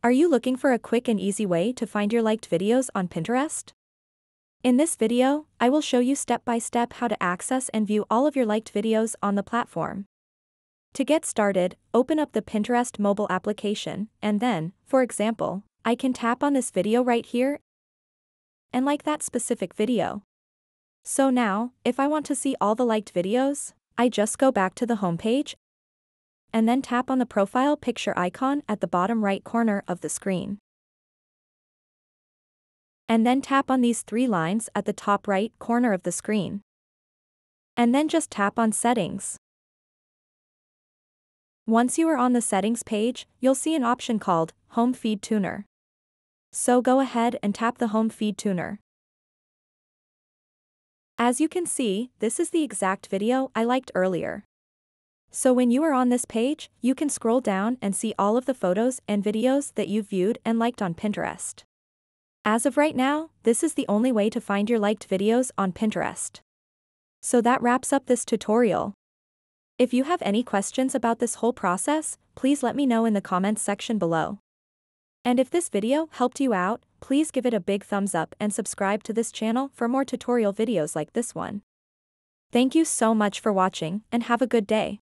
Are you looking for a quick and easy way to find your liked videos on Pinterest? In this video, I will show you step by step how to access and view all of your liked videos on the platform. To get started, open up the Pinterest mobile application, and then, for example, I can tap on this video right here and like that specific video. So now, if I want to see all the liked videos, I just go back to the homepage and then tap on the profile picture icon at the bottom right corner of the screen. And then tap on these three lines at the top right corner of the screen. And then just tap on Settings. Once you are on the Settings page, you'll see an option called Home Feed Tuner. So go ahead and tap the Home Feed Tuner. As you can see, this is the exact video I liked earlier. So when you are on this page, you can scroll down and see all of the photos and videos that you've viewed and liked on Pinterest. As of right now, this is the only way to find your liked videos on Pinterest. So that wraps up this tutorial. If you have any questions about this whole process, please let me know in the comments section below. And if this video helped you out, please give it a big thumbs up and subscribe to this channel for more tutorial videos like this one. Thank you so much for watching and have a good day.